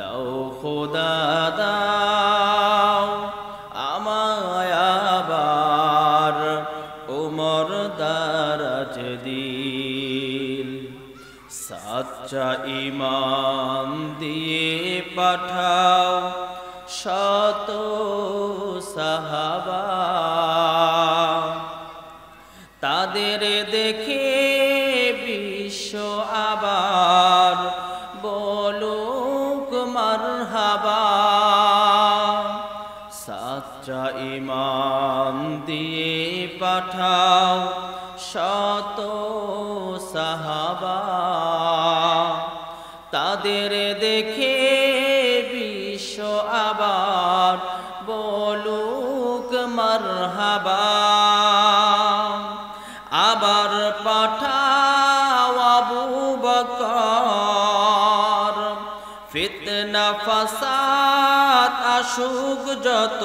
দাও খোদা দাও আমায় আবার ওমর দারাজ দিল। সাচ্চা ঈমান দিয়ে পাঠাও শত সাহাবা, তাদের দেখে বিশ্ব আবার বলুক মারহাবা। সাচ্চা ঈমান দিয়ে পাঠাও শত সাহাবা, তাদের দেখে বিশ্ব আবার বলুক মারহাবা। আবার পাঠাও আবু বকর, ফিতনা ফাসাদ আসুক যত,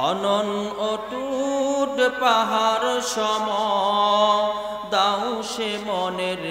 অনন অটুট পাহাড় সম দাও সে মনের